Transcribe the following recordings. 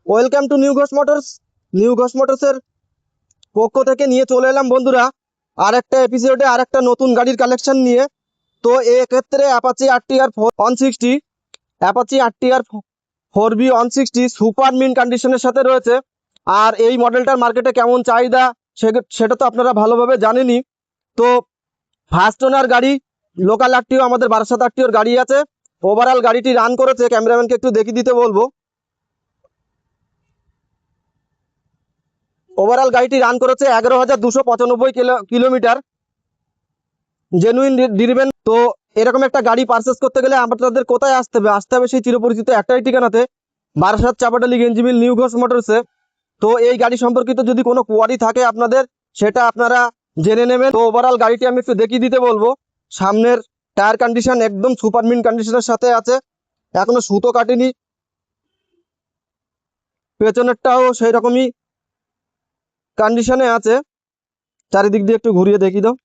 Welcome to New Ghosh Motors. New Ghosh মোটরসের পক্ষ থেকে নিয়ে চলে এলাম বন্ধুরা আরেকটা এপিসোডে আরেকটা নতুন গাড়ির কালেকশন নিয়ে। তো এক্ষেত্রে Apache RTR 160, Apache RTR 4B 160 super mint কন্ডিশনের সাথে রয়েছে। আর এই মডেলটার মার্কেটে কেমন চাহিদা সেটা তো আপনারা ভালোভাবে জানেনই। তো ফার্স্ট ওনার গাড়ি, লোকাল আরটিও আমাদের বারাসাত আরটিওর গাড়ি আছে। ওভারঅল গাড়িটি রান করেছে, ক্যামেরাম্যানকে একটু দেখিয়ে দিতে বলবো। ওভারঅল গাড়িটি রান করেছে 11,295 কিলোমিটার, জেনুইন ড্রিভেন। তো এরকম একটা গাড়ি পারচেস করতে গেলে আপনাদের কোথায় আসতে হবে সেই চিরপরিচিত একটাই ঠিকানাতে, বারাসাত চাপাটালি গেঞ্জিমিল নিউ ঘোষ মোটরসে। তো এই গাড়ি সম্পর্কিত যদি কোনো কোয়ারি থাকে আপনাদের, সেটা আপনারা জেনে নেবেন। তো ওভারঅল গাড়িটি আমি একটু দেখিয়ে দিতে বলবো। সামনের টায়ার কন্ডিশন একদম সুপার মিন কন্ডিশনের সাথে আছে, এখনো সুতো কাটেনি। পেছনেরটাও সেই রকমই কন্ডিশনে আছে। চারিদিক দিয়ে একটু ঘুরিয়ে দেখি দাও।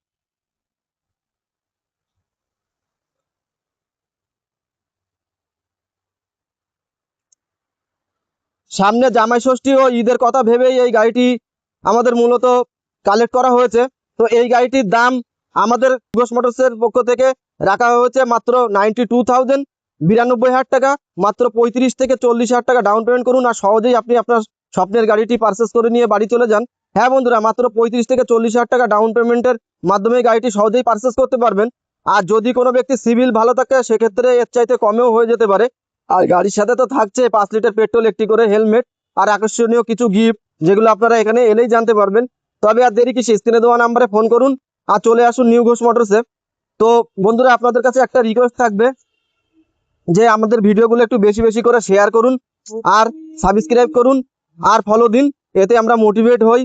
সামনে জামাই ষষ্ঠী ও ঈদের কথা ভেবেই এই গাড়িটি আমাদের মূলত কালেক্ট করা হয়েছে। তো এই গাড়িটির দাম আমাদের ঘোষ মোটরসের পক্ষ থেকে রাখা হয়েছে মাত্র 92,000, 92,000 টাকা। মাত্র 35 থেকে 40,000 টাকা ডাউন পেমেন্ট করুন আর সহজেই আপনি আপনার স্বপ্নের গাড়িটি পারচেস করে নিয়ে বাড়ি চলে যান। হ্যাঁ বন্ধুরা, মাত্র 35 থেকে 40,000 টাকা ডাউন পেমেন্টের মাধ্যমে গাড়িটি সহজেই পারচেস করতে পারবেন। আর যদি কোনো ব্যক্তি সিভিল ভালো থাকে সেক্ষেত্রে এর চাইতে কমেও হয়ে যেতে পারে। আর গাড়ির সাথে তো থাকছে 5 লিটার পেট্রোল, একটি করে হেলমেট আর আকর্ষণীয় কিছু গিফট, যেগুলো আপনারা এখানে এলেই জানতে পারবেন। তবে আর দেরি কিসে, স্ক্রিনে দেওয়া নাম্বারে ফোন করুন আর চলে আসুন নিউ ঘোষ মোটরসে। তো বন্ধুরা, আপনাদের কাছে একটা রিকোয়েস্ট থাকবে যে আমাদের ভিডিওগুলো একটু বেশি বেশি করে শেয়ার করুন আর সাবস্ক্রাইব করুন আর ফলো দিন, এতে আমরা মোটিভেট হই